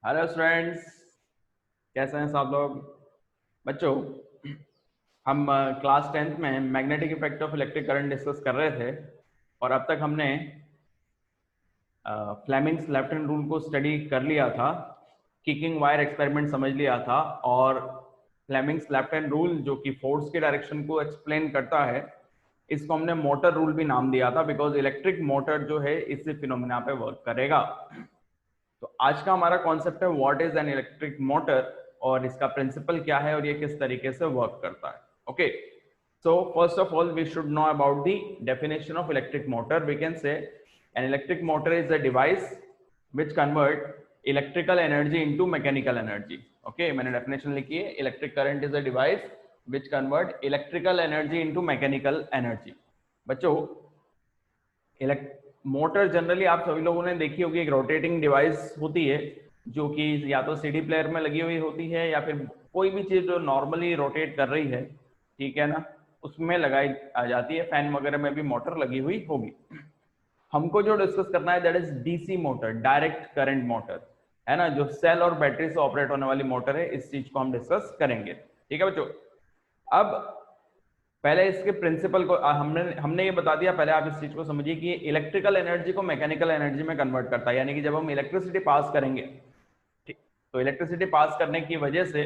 Hello students, कैसे हैं सब लोग। बच्चों, हम क्लास 10th में magnetic effect of electric current discuss कर रहे थे और अब तक हमने फ्लेमिंग्स लेफ्ट हैंड रूल को स्टडी कर लिया था, किकिंग वायर एक्सपेरिमेंट समझ लिया था और फ्लेमिंग्स लेफ्ट हैंड रूल जो कि फोर्स के डायरेक्शन को एक्सप्लेन करता है, इसको हमने मोटर रूल भी नाम दिया था बिकॉज इलेक्ट्रिक मोटर जो है इसी फिनोमिना पे वर्क करेगा। तो आज का हमारा कॉन्सेप्ट है what is an electric motor और इसका प्रिंसिपल क्या है और ये किस तरीके से वर्क करता है। Okay, so first of all we should know about the definition of electric motor. We can say an electric motor is a device which convert electrical energy into mechanical energy. Okay, मैंने definition लिखी है, electric current is a device which convert electrical energy into mechanical energy. बच्चों, motor generally आप सभी लोगों ने देखी होगी, एक रोटेटिंग डिवाइस होती है जो कि या तो सीडी प्लेयर में लगी हुई होती है या फिर कोई भी चीज जो नॉर्मली रोटेट कर रही है, ठीक है ना, उसमें लगाई आ जाती है। फैन वगैरह में भी मोटर लगी हुई होगी। हमको जो डिस्कस करना है that is DC motor, direct current motor, है ना, जो सेल और बैटरी से ऑपरेट होने वाली मोटर है। इस चीज को हम डिस्कस करेंगे, ठीक है बच्चों। अब पहले इसके प्रिंसिपल को हमने हमने ये बता दिया, पहले आप इस चीज को समझिए कि इलेक्ट्रिकल एनर्जी को मैकेनिकल एनर्जी में कन्वर्ट करता है, यानी कि जब हम इलेक्ट्रिसिटी पास करेंगे, ठीक, तो इलेक्ट्रिसिटी पास करने की वजह से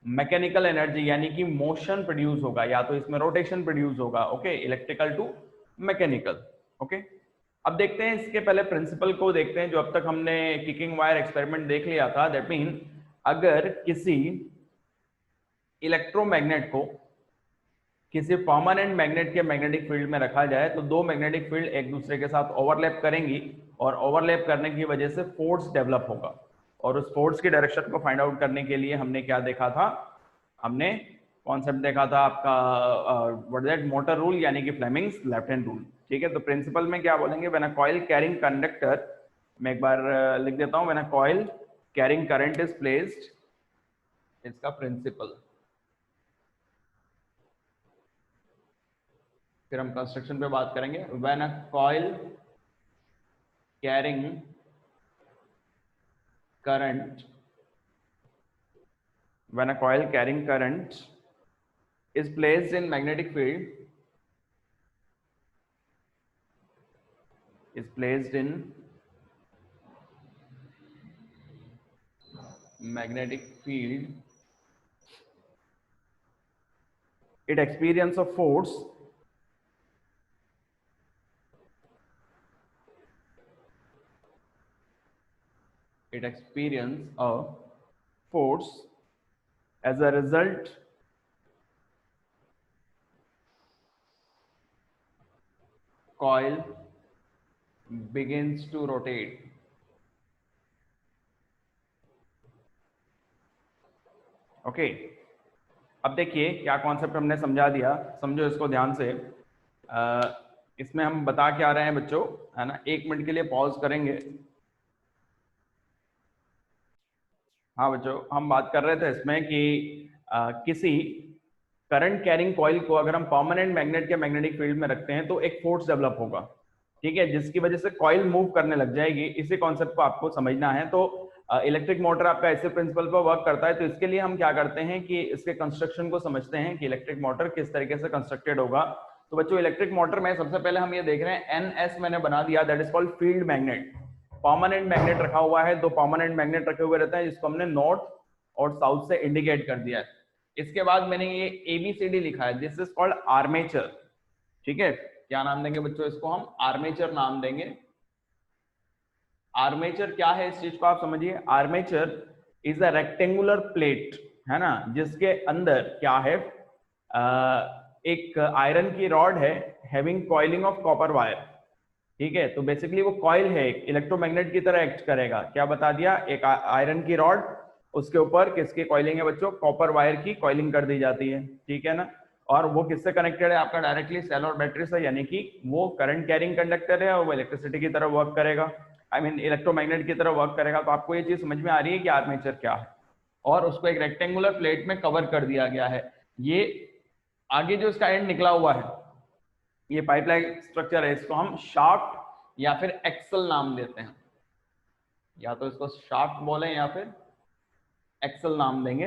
मैकेनिकल एनर्जी यानी कि मोशन प्रोड्यूस होगा, या तो इसमें रोटेशन प्रोड्यूस होगा। Okay, electrical to mechanical. Okay, अब देखते हैं इसके पहले प्रिंसिपल को देखते हैं जो अब तक हमने किकिंग वायर एक्सपेरिमेंट देख लिया था। दैट मीन अगर किसी इलेक्ट्रोमैग्नेट को किसी परमानेंट मैग्नेट के मैग्नेटिक फील्ड में रखा जाए तो दो मैग्नेटिक फील्ड एक दूसरे के साथ ओवरलैप करेंगी और ओवरलैप करने की वजह से फोर्स डेवलप होगा। और उस फोर्स की डायरेक्शन को फाइंड आउट करने के लिए हमने क्या देखा था, हमने कॉन्सेप्ट देखा था आपका व्हाट दैट मोटर रूल यानी कि फ्लेमिंग्स लेफ्ट हैंड रूल। ठीक है, तो प्रिंसिपल में क्या बोलेंगे, when a coil carrying conductor, मैं एक बार लिख देता हूं, when a coil carrying current is placed, इसका प्रिंसिपल, फिर हम कंस्ट्रक्शन पे बात करेंगे। When a coil carrying current, when a coil carrying current is placed in magnetic field, is placed in magnetic field, it experience of force, it experience of force, as a result coil begins to rotate। Okay, अब देखिए क्या concept हमने समझा दिया, समझो इसको ध्यान से। इसमें हम बता क्या रहे हैं बच्चों, है ना, एक मिनट के लिए पॉज करेंगे। हाँ बच्चों, हम बात कर रहे थे इसमें कि किसी करंट कैरिंग कॉइल को अगर हम परमानेंट मैग्नेट के मैग्नेटिक फील्ड में रखते हैं तो एक फोर्स डेवलप होगा, ठीक है, जिसकी वजह से कॉइल मूव करने लग जाएगी। इसी कॉन्सेप्ट को आपको समझना है। तो इलेक्ट्रिक मोटर आपका ऐसे प्रिंसिपल पर वर्क करता है। तो इसके लिए हम क्या करते हैं कि इसके कंस्ट्रक्शन को समझते हैं कि इलेक्ट्रिक मोटर किस तरीके से कंस्ट्रक्टेड होगा। तो बच्चों, इलेक्ट्रिक मोटर में सबसे पहले हम ये देख रहे हैं, एनएस मैंने बना दिया, that is called field magnet. Permanent magnet रखा हुआ है, दो परमानेंट मैग्नेट रखे हुए रहते हैं जिसको हमने नॉर्थ और साउथ से इंडिकेट कर दिया है। इसके बाद मैंने ये एबीसीडी लिखा है, दिस इज कॉल्ड आर्मेचर। ठीक है, क्या नाम देंगे बच्चों, इसको हम आर्मेचर नाम देंगे। आर्मेचर क्या है, इस चीज को आप समझिए। Armature is a rectangular plate, है ना, जिसके अंदर क्या है, एक आयरन की रॉड है having coiling of copper wire. ठीक है, तो बेसिकली वो कॉइल है, एक इलेक्ट्रोमैग्नेट की तरह एक्ट करेगा। क्या बता दिया, एक आयरन की रॉड, उसके ऊपर किसकी कॉइलिंग है बच्चों, कॉपर वायर की कॉइलिंग कर दी जाती है। ठीक है ना, और वो किससे कनेक्टेड है आपका, डायरेक्टली सेल और बैटरी से, यानी कि वो करंट कैरिंग कंडक्टर है और वो इलेक्ट्रिसिटी की तरह वर्क करेगा, आई मीन इलेक्ट्रोमैग्नेट की तरह वर्क करेगा। तो आपको ये चीज समझ में आ रही है कि आर्मेचर क्या है, और उसको एक रेक्टेंगुलर प्लेट में कवर कर दिया गया है। ये आगे जो इसका एंड निकला हुआ है, ये पाइपलाइन स्ट्रक्चर है, इसको हम शाफ्ट या फिर एक्सल नाम देते हैं। या तो इसको शाफ्ट बोलें या फिर एक्सल नाम देंगे,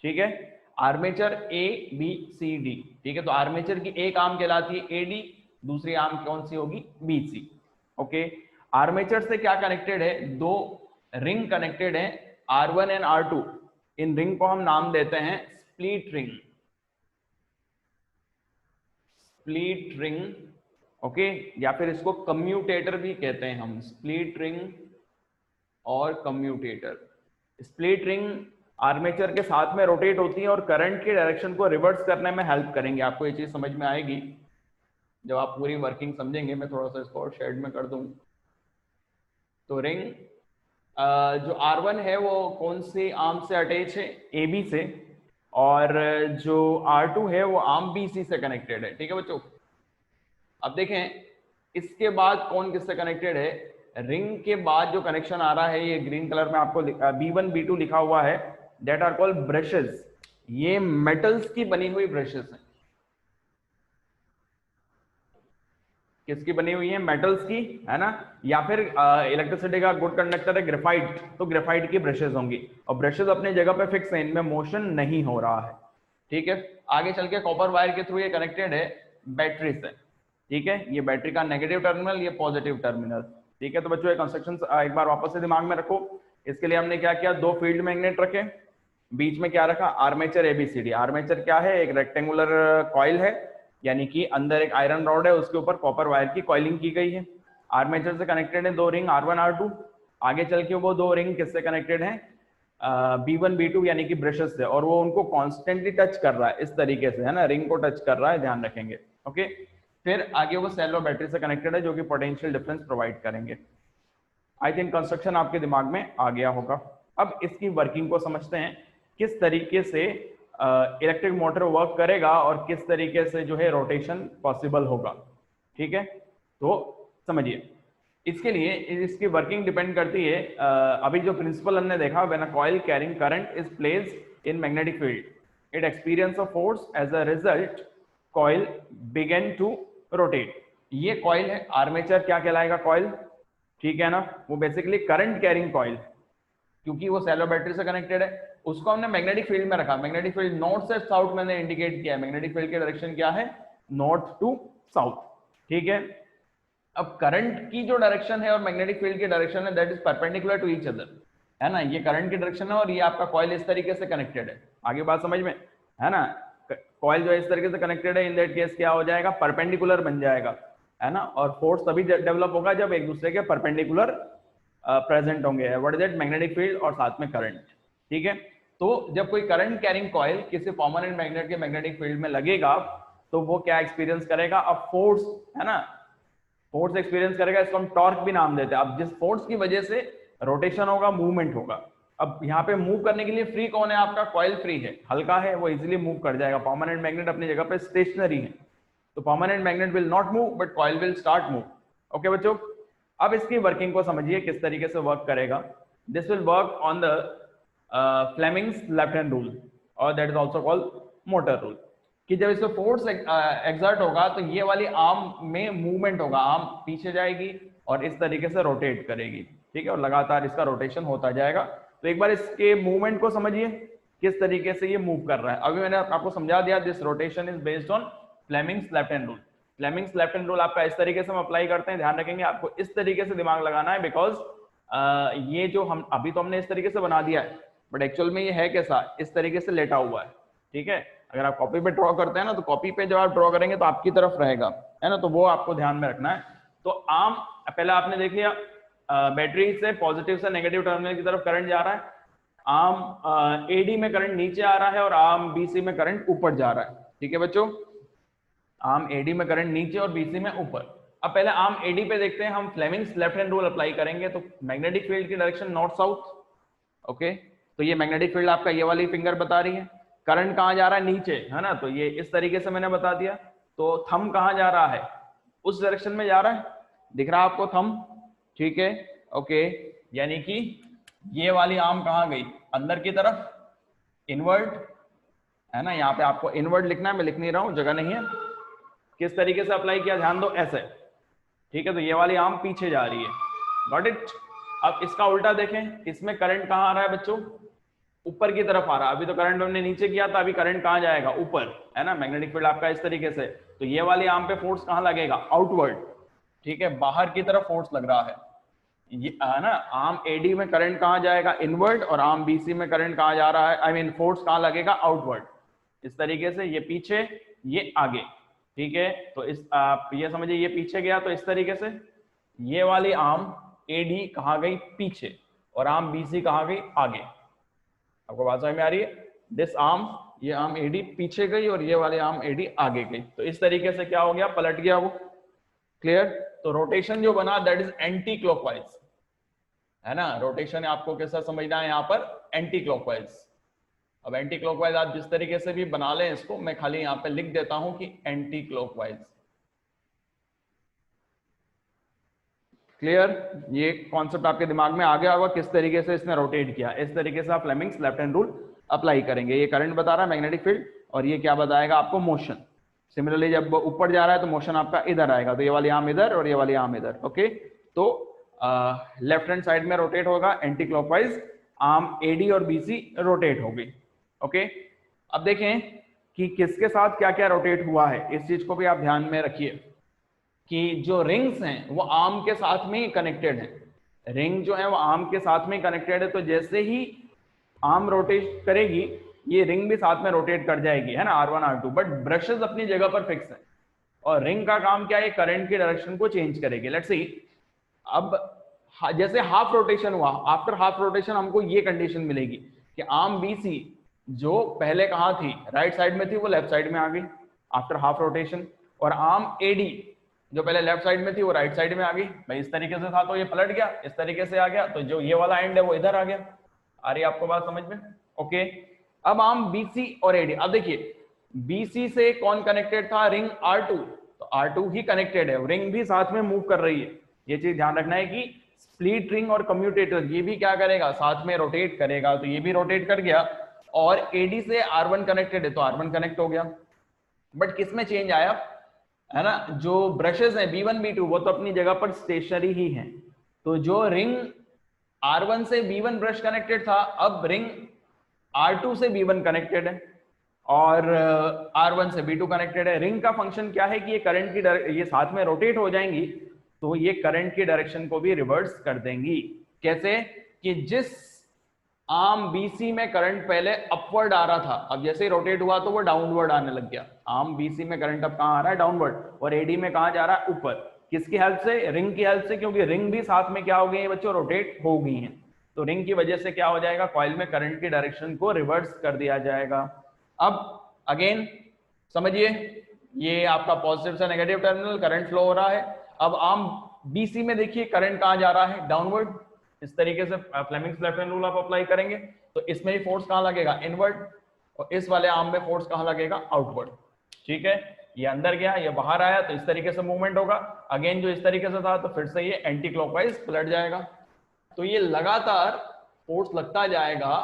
ठीक है। Armature A B C D, ठीक है। तो आर्मेचर की एक आर्म कहलाती है एडी, दूसरी आर्म कौन सी होगी, बीसी, ओके। आर्मेचर से क्या कनेक्टेड है, दो रिंग कनेक्टेड है, R1 and R2। In ring को हम नाम देते हैं split ring, split ring, okay. या फिर इसको कम्यूटेटर भी कहते हैं हम, स्प्लिट रिंग और कम्यूटेटर। स्प्लिट रिंग आर्मेचर के साथ में रोटेट होती है और करंट के डायरेक्शन को रिवर्स करने में हेल्प करेंगे। आपको ये चीज समझ में आएगी जब आप पूरी वर्किंग समझेंगे। मैं थोड़ा सा इसको और शेड में कर दूं। तो रिंग जो R1 है वो कौन सी आर्म से अटैच है, AB से, और जो R2 है वो आर्म BC से कनेक्टेड है, ठीक है बच्चों। अब देखें इसके बाद कौन किससे कनेक्टेड है। रिंग के बाद जो कनेक्शन आ रहा है, ये ग्रीन कलर में आपको B1 B2 लिखा हुआ है, दैट आर कॉल्ड ब्रशेस। ये मेटल्स की बनी हुई ब्रशेस हैं। किसकी बनी हुई है, मेटल्स की, है ना। या फिर इलेक्ट्रिसिटी का गुड कंडक्टर है ग्रेफाइट, तो ग्रेफाइट की ब्रशेस होंगी। और ब्रशेस अपनी जगह पे फिक्स है, इनमें मोशन नहीं हो रहा है, ठीक है। आगे चल के कॉपर वायर के थ्रू ये कनेक्टेड है बैटरी से, ठीक है। ये बैटरी का नेगेटिव टर्मिनल, ये पॉजिटिव टर्मिनल, ठीक है। तो बच्चों ये कंस्ट्रक्शन एक बार वापस से दिमाग में रखो। इसके लिए हमने क्या किया, दो फील्ड मैग्नेट रखे, बीच में क्या रखा, आर्मेचर ABCD। आर्मेचर क्या है, एक रेक्टेंगुलर कॉइल है, यानी कि अंदर एक आयरन रॉड है, उसके ऊपर कॉपर वायर की कॉइलिंग की गई है। आर्मेचर से कनेक्टेड है दो रिंग R1 R2। आगे चल के वो दो रिंग किससे कनेक्टेड है, B1 B2 यानी कि ब्रशेस से, और वो उनको कॉन्स्टेंटली टच कर रहा है इस तरीके से, है ना, रिंग को टच कर रहा है, ध्यान रखेंगे, ओके। फिर आगे वो सेल और बैटरी से कनेक्टेड है जो कि पोटेंशियल डिफरेंस प्रोवाइड करेंगे। आई थिंक कंस्ट्रक्शन आपके दिमाग में आ गया होगा। अब इसकी वर्किंग को समझते हैं, किस तरीके से इलेक्ट्रिक मोटर वर्क करेगा और किस तरीके से जो है रोटेशन पॉसिबल होगा, ठीक है। तो समझिए, इसके लिए इसकी वर्किंग डिपेंड करती है, अभी जो प्रिंसिपल हमने देखा, when a coil carrying current is placed in magnetic field it experience a force, as a result coil begin to rotate. ये कॉइल है, आर्मेचर क्या कहलाएगा, कॉइल, ठीक है ना। वो बेसिकली करंट कैरिंग कॉइल, क्योंकि वो सेल और बैटरी से कनेक्टेड है, उसको हमने मैग्नेटिक फील्ड में रखा। मैग्नेटिक फील्ड नॉर्थ से साउथ मैंने इंडिकेट किया है। मैग्नेटिक फील्ड की डायरेक्शन क्या है, नॉर्थ टू साउथ, ठीक है। अब करंट की जो डायरेक्शन है और मैग्नेटिक फील्ड की डायरेक्शन है, that is perpendicular to each other, है ना। ये करंट की डायरेक्शन है और ये आपका कॉइल इस तरीके से कनेक्टेड है। आगे बात समझ में, है ना। कॉइल जो है इस तरीके से कनेक्टेड है, इन दैट केस क्या हो जाएगा, परपेंडिकुलर बन जाएगा, है ना। और फोर्स तभी डेवलप होगा जब एक दूसरे के परपेंडिकुलर प्रेजेंट होंगे, what is that, magnetic field और साथ में करंट, ठीक है। तो जब कोई करंट कैरिंग कॉइल किसी परमानेंट मैग्नेट के मैग्नेटिक फील्ड में लगेगा तो वो क्या एक्सपीरियंस करेगा, अब फोर्स, है ना, फोर्स एक्सपीरियंस करेगा। इसको हम टॉर्क भी नाम देते हैं। अब जिस फोर्स की वजह से रोटेशन होगा, मूवमेंट होगा। अब यहाँ पे मूव करने के लिए फ्री कौन है, आपका कॉइल फ्री है, हल्का है, वो इजीली मूव कर जाएगा। परमानेंट मैग्नेट अपनी जगह पे स्टेशनरी है, तो permanent magnet will not move but coil will start move, okay बच्चों। अब इसकी वर्किंग को समझिए किस तरीके से वर्क करेगा। This will work on the Fleming's left hand rule, और that is also called motor rule, कि जब इसमें फोर्स एक्सर्ट होगा तो ये वाली आर्म में मूवमेंट होगा, आर्म पीछे जाएगी और इस तरीके से रोटेट करेगी, ठीक है, और लगातार इसका रोटेशन होता जाएगा। तो एक बार इसके मूवमेंट को समझिए किस तरीके से ये मूव कर रहा है। अभी मैंने आपको समझा दिया, this rotation is based on Fleming's left hand rule. Fleming's left hand rule आपका इस तरीके से हम अप्लाई करते हैं, ध्यान रखेंगे आपको इस तरीके से दिमाग लगाना है, बिकॉज ये जो हम अभी तो हमने इस तरीके से बना दिया है, बट एक्चुअल में ये है कैसा, इस तरीके से लेटा हुआ है, ठीक है। अगर आप कॉपी पे ड्रॉ करते हैं ना, तो कॉपी पे जब आप ड्रॉ करेंगे तो आपकी तरफ रहेगा, है ना, तो वो आपको ध्यान में रखना है। तो आर्म पहले आपने देख लिया, बैटरी से पॉजिटिव से नेगेटिव टर्मिनल की तरफ करंट जा रहा है, आर्म एडी में करंट नीचे आ रहा है और आर्म बीसी में करंट ऊपर जा रहा है, ठीक है बच्चों। आर्म एडी में करंट नीचे और बीसी में ऊपर। अब पहले आर्म एडी पे देखते हैं, हम Fleming's left hand rule apply करेंगे, तो मैग्नेटिक फील्ड की डायरेक्शन नॉर्थ साउथ, ओके। तो ये मैग्नेटिक फील्ड आपका ये वाली फिंगर बता रही है, करंट कहाँ जा रहा है, नीचे, है ना, तो ये इस तरीके से मैंने बता दिया। तो थंब कहाँ जा रहा है, उस डायरेक्शन में जा रहा है, दिख रहा है आपको थंब, ठीक है, ओके। यानी कि ये वाली आर्म कहाँ गई, अंदर की तरफ, इनवर्ट, है ना। यहाँ पे आपको इनवर्ट लिखना है, मैं लिख नहीं रहा हूँ, जगह नहीं है। किस तरीके से अप्लाई किया, ध्यान दो, ऐसे, ठीक है। तो ये वाली आर्म पीछे जा रही है, गॉट इट, अब इसका उल्टा देखें, इसमें करंट कहाँ आ रहा है बच्चों, ऊपर की तरफ आ रहा है। अभी तो करंट हमने नीचे किया था, अभी करंट कहाँ जाएगा, ऊपर, है ना। मैग्नेटिक फील्ड आपका इस तरीके से, तो ये वाली आर्म पे फोर्स कहाँ लगेगा, आउटवर्ड, ठीक है, बाहर की तरफ फोर्स लग रहा है। ये है ना, आर्म एडी में करंट कहाँ जाएगा, इनवर्ड, और आर्म बीसी में करंट कहाँ जा रहा है, आई मीन फोर्स कहाँ लगेगा, आउटवर्ड। इस तरीके से ये पीछे, ये आगे, ठीक है। तो इस आप ये समझिए, ये पीछे गया तो इस तरीके से ये वाली आर्म एडी कहाँ गई, पीछे, और आर्म बीसी कहाँ गई, आगे। आपको बात समझ में आ रही है, दिस आर्म, ये आर्म एडी पीछे गई और ये वाली आर्म एडी आगे गई। तो इस तरीके से क्या हो गया, पलट गया वो, क्लियर। तो रोटेशन जो बना दैट इज एंटी क्लॉकवाइज, है ना। रोटेशन आपको कैसा समझना है यहाँ पर, एंटी क्लॉकवाइज। अब एंटी क्लॉकवाइज आप जिस तरीके से भी बना लें इसको, मैं खाली यहाँ पे लिख देता हूं कि एंटी क्लॉकवाइज, क्लियर। ये कॉन्सेप्ट आपके दिमाग में आ गया होगा किस तरीके से इसने रोटेट किया। इस तरीके से आप Fleming's left hand rule apply करेंगे। ये करंट बता रहा है, मैग्नेटिक फील्ड, और ये क्या बताएगा आपको, मोशन। सिमिलरली जब ऊपर जा रहा है तो मोशन आपका इधर आएगा, तो ये वाली आर्म इधर और ये वाली आर्म इधर, ओके। तो लेफ्ट हैंड साइड में रोटेट होगा एंटी क्लॉकवाइज, आर्म एडी और बीसी रोटेट होगी, ओके। अब देखें कि किसके साथ क्या क्या रोटेट हुआ है, इस चीज को भी आप ध्यान में रखिए कि जो रिंग्स हैं वो आर्म के साथ में ही कनेक्टेड है। रिंग जो है वो आर्म के साथ में कनेक्टेड है, तो जैसे ही आर्म रोटेट करेगी ये रिंग भी साथ में रोटेट कर जाएगी, है ना, R1 R2। बट ब्रशेस अपनी जगह पर फिक्स है, और रिंग का काम क्या है, करंट की डायरेक्शन को चेंज करेगी। लेट्स सी, अब जैसे हाफ रोटेशन हुआ, आफ्टर हाफ रोटेशन हमको ये कंडीशन मिलेगी कि आर्म बीसी जो पहले कहाँ थी, राइट साइड में थी, वो लेफ्ट साइड में आ गई आफ्टर हाफ रोटेशन, और आर्म एडी जो पहले लेफ्ट साइड में थी वो राइट साइड में आ गई। भाई इस तरीके से था तो ये पलट गया, इस तरीके से आ गया, तो जो ये वाला एंड है वो इधर आ गया। आ रही है आपको बात समझ में, ओके। अब आर्म बीसी और एडी, अब देखिए बीसी से कौन कनेक्टेड था, रिंग R2, तो R2 ही कनेक्टेड है, रिंग भी साथ में मूव कर रही है। ये चीज ध्यान रखना है कि स्प्लिट रिंग और कम्यूटेटर ये भी क्या करेगा, साथ में रोटेट करेगा, तो ये भी रोटेट कर गया। और एडी से R1 कनेक्टेड है तो R1 कनेक्ट हो गया। बट किसमें चेंज आया, है ना, जो ब्रशेस हैं B1 B2 वो तो अपनी जगह पर स्टेशनरी ही हैं। तो जो रिंग R1 से B1 ब्रश कनेक्टेड था, अब रिंग R2 से B1 कनेक्टेड है, और R1 से B2 कनेक्टेड है। रिंग का फंक्शन क्या है कि ये करंट की ये साथ में रोटेट हो जाएंगी, तो ये करंट की डायरेक्शन को भी रिवर्स कर देंगी। कैसे, कि जिस आर्म बीसी में करंट पहले अपवर्ड आ रहा था, अब जैसे ही रोटेट हुआ तो वो डाउनवर्ड आने लग गया। आर्म बीसी में करंट अब कहाँ आ रहा है, डाउनवर्ड, और एडी में कहाँ जा रहा है, ऊपर। किसकी हेल्प से, रिंग की हेल्प से, क्योंकि रिंग भी साथ में क्या हो गई है बच्चों, रोटेट हो गई है। तो रिंग की वजह से क्या हो जाएगा, कॉइल में करंट की डायरेक्शन को रिवर्स कर दिया जाएगा। अब अगेन समझिए, ये आपका पॉजिटिव से नेगेटिव टर्मिनल, करंट फ्लो हो रहा है। अब आर्म बीसी में देखिए करंट कहाँ जा रहा है, डाउनवर्ड। इस तरीके से फ्लेमिंग्स लेफ्ट हैंड रूल आप अप्लाई करेंगे तो इसमें भी फोर्स कहाँ लगेगा, इनवर्ड, और इस वाले आर्म में फोर्स कहाँ लगेगा, आउटवर्ड। ठीक है, ये अंदर गया, ये बाहर आया, तो इस तरीके से मूवमेंट होगा। अगेन जो इस तरीके से था तो फिर से ये एंटी क्लॉकवाइज पलट जाएगा। तो ये लगातार फोर्स लगता जाएगा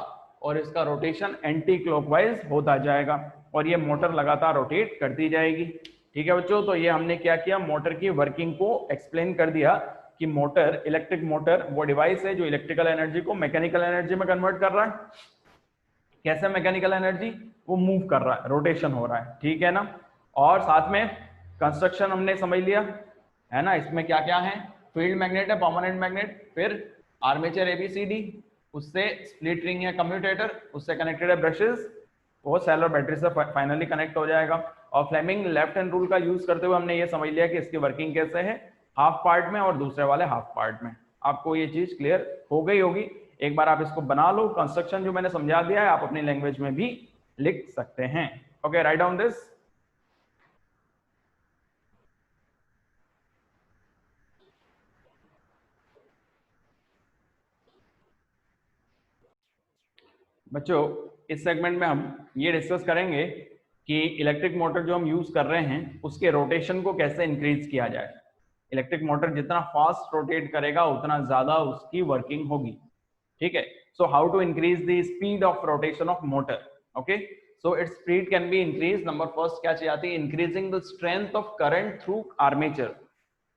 और इसका रोटेशन एंटी क्लॉकवाइज होता जाएगा, और ये मोटर लगातार रोटेट करती जाएगी। ठीक है बच्चों, तो ये हमने क्या किया, मोटर की वर्किंग को एक्सप्लेन कर दिया कि मोटर, इलेक्ट्रिक मोटर वो डिवाइस है जो इलेक्ट्रिकल एनर्जी को मैकेनिकल एनर्जी में कन्वर्ट कर रहा है। कैसे मैकेनिकल एनर्जी, वो मूव कर रहा है, रोटेशन हो रहा है, ठीक है ना। और साथ में कंस्ट्रक्शन हमने समझ लिया, है ना। इसमें क्या क्या है, फील्ड मैग्नेट है, परमानेंट मैग्नेट, फिर आर्मेचर ABCD, उससे स्प्लिट रिंग है कम्यूटेटर, उससे कनेक्टेड है ब्रशेस, वो सेल और बैटरी से फाइनली कनेक्ट हो जाएगा। और फ्लेमिंग लेफ्ट हैंड रूल का यूज करते हुए हमने ये समझ लिया कि इसकी वर्किंग कैसे है, हाफ पार्ट में और दूसरे वाले हाफ पार्ट में। आपको ये चीज क्लियर हो गई होगी। एक बार आप इसको बना लो, कंस्ट्रक्शन जो मैंने समझा दिया है आप अपनी लैंग्वेज में भी लिख सकते हैं। Okay, write down this. बच्चों इस सेगमेंट में हम ये डिस्कस करेंगे कि इलेक्ट्रिक मोटर जो हम यूज कर रहे हैं उसके रोटेशन को कैसे इंक्रीज किया जाए। इलेक्ट्रिक मोटर जितना फास्ट रोटेट करेगा उतना ज्यादा उसकी वर्किंग होगी। ठीक है, so how to increase the speed of rotation of motor. Okay, so its speed can be increase. Number first क्या चाहिए आती है, increasing the strength of current through armature.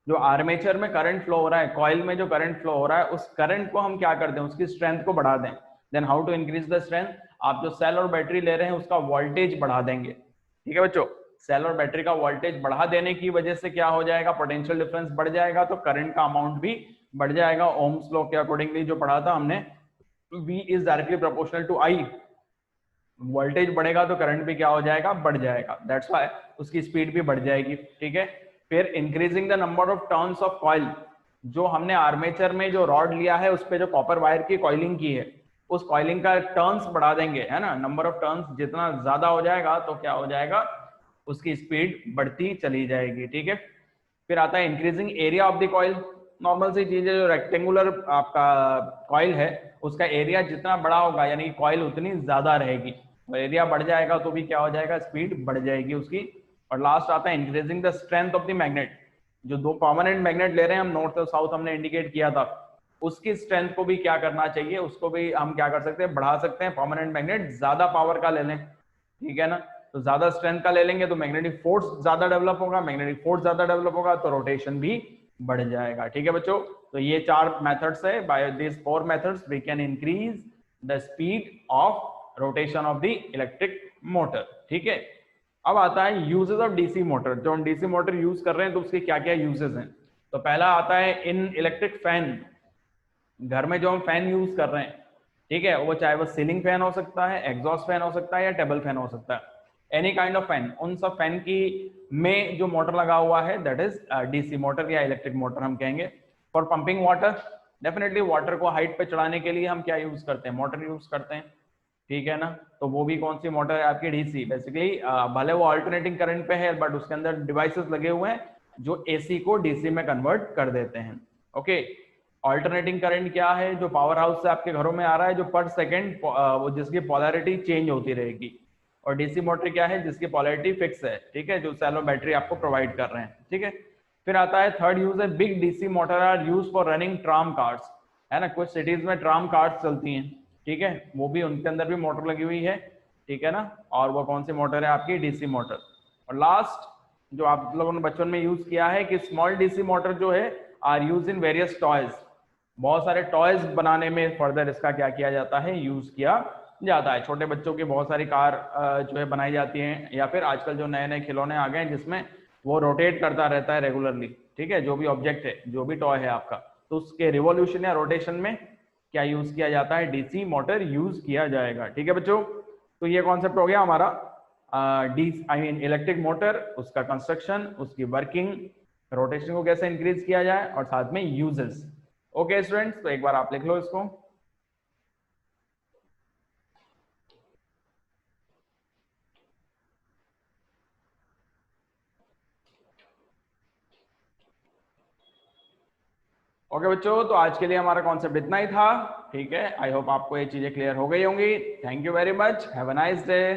जो आर्मेचर में करंट फ्लो हो रहा है, कॉइल में जो करंट फ्लो हो रहा है, उस करंट को हम क्या कर दें, उसकी स्ट्रेंथ को बढ़ा दें। Then how to increase the strength, आप जो सेल और बैटरी ले रहे हैं उसका वोल्टेज बढ़ा देंगे। ठीक है बच्चों, सेल और बैटरी का वोल्टेज बढ़ा देने की वजह से क्या हो जाएगा, पोटेंशियल डिफरेंस बढ़ जाएगा, तो करंट का अमाउंट भी बढ़ जाएगा। ओम्स लॉ के अकॉर्डिंगली जो पढ़ा था हमने, V is directly proportional to I, voltage बढ़ेगा तो करंट भी क्या हो जाएगा, बढ़ जाएगा, दैट्स व्हाई उसकी स्पीड भी बढ़ जाएगी। ठीक है, फिर increasing the number of turns of coil, जो हमने आर्मेचर में जो रॉड लिया है उस पे जो कॉपर वायर की कॉइलिंग की है, उस कॉइलिंग का टर्न्स बढ़ा देंगे, है ना, नंबर ऑफ टर्न्स जितना ज्यादा हो जाएगा तो क्या हो जाएगा, उसकी स्पीड बढ़ती चली जाएगी। ठीक है, फिर आता है increasing area of the coil. Normal सी चीज है, जो रेक्टेंगुलर आपका कॉइल है उसका एरिया जितना बड़ा होगा यानी कॉइल उतनी ज्यादा रहेगी, और एरिया बढ़ जाएगा तो भी क्या हो जाएगा, स्पीड बढ़ जाएगी उसकी। और लास्ट आता है increasing the strength of the magnet, जो दो परमानेंट मैग्नेट ले रहे हैं हम, नॉर्थ और साउथ हमने इंडिकेट किया था, उसकी स्ट्रेंथ को भी क्या करना चाहिए, उसको भी हम क्या कर सकते हैं, बढ़ा सकते हैं। परमानेंट मैग्नेट ज्यादा पावर का ले लें, ठीक है ना, तो ज्यादा स्ट्रेंथ का ले लेंगे तो मैग्नेटिक फोर्स ज्यादा डेवलप होगा, मैग्नेटिक फोर्स ज्यादा डेवलप होगा तो रोटेशन भी बढ़ जाएगा। ठीक है बच्चों, तो ये 4 मेथड्स है, by this 4 methods we can increase the speed of rotation of the electric motor. ठीक है, अब आता है यूजेस ऑफ डीसी मोटर। जो हम डीसी मोटर यूज कर रहे हैं तो उसके क्या क्या यूजेस हैं, तो पहला आता है इन इलेक्ट्रिक फैन। घर में जो हम फैन यूज कर रहे हैं, ठीक है, वो चाहे वो सीलिंग फैन हो सकता है, एग्जॉस्ट फैन हो सकता है, या टेबल फैन हो सकता है, एनी काइंड ऑफ फैन, उन सब फैन की में जो मोटर लगा हुआ है दैट इज डीसी मोटर या इलेक्ट्रिक मोटर हम कहेंगे। For pumping water, definitely water को हाइट पे चढ़ाने के लिए हम क्या यूज करते हैं, मोटर यूज करते हैं। ठीक है ना, तो वो भी कौन सी मोटर है आपकी, डीसी। बेसिकली भले वो अल्टरनेटिंग करंट पे है बट उसके अंदर डिवाइसेस लगे हुए हैं जो एसी को डीसी में कन्वर्ट कर देते हैं। ओके, अल्टरनेटिंग करंट क्या है, जो पावर हाउस से आपके घरों में आ रहा है, जो पर सेकंड वो जिसकी पोलैरिटी चेंज होती रहेगी। और डीसी मोटर क्या है, जिसकी पोलैरिटी फिक्स है, ठीक है, जो सेल और बैटरी आपको प्रोवाइड कर रहे हैं। ठीक है, फिर आता है थर्ड यूज है, big DC motor are use for running tram cars, है ना, कुछ सिटीज में ट्राम कार्स चलती हैं, ठीक है, वो भी उनके अंदर भी मोटर लगी हुई है। ठीक है ना, और वो कौन सी मोटर है आपकी, डीसी मोटर। और लास्ट जो आप लोगों ने बचपन में यूज किया है कि स्मॉल डीसी मोटर जो है are use in various toys, बहुत सारे टॉयज बनाने में फर्दर इसका क्या किया जाता है, यूज किया जाता है। छोटे बच्चों की बहुत सारी कार जो है बनाई जाती हैं, या फिर आजकल जो नए नए खिलौने आ गए हैं जिसमें वो रोटेट करता रहता है रेगुलरली। ठीक है, जो भी ऑब्जेक्ट है, जो भी टॉय है आपका, तो उसके रिवॉल्यूशन या रोटेशन में क्या यूज किया जाता है, डीसी मोटर यूज किया जाएगा। ठीक है बच्चों, तो ये कॉन्सेप्ट हो गया हमारा इलेक्ट्रिक मोटर, उसका कंस्ट्रक्शन, उसकी वर्किंग, रोटेशन को कैसे इंक्रीज किया जाए, और साथ में यूजेस। ओके स्टूडेंट्स, तो एक बार आप लिख लो इसको। ओके बच्चों, तो आज के लिए हमारा कॉन्सेप्ट इतना ही था। ठीक है, आई होप आपको ये चीजें क्लियर हो गई होंगी। Thank you very much, have a nice day.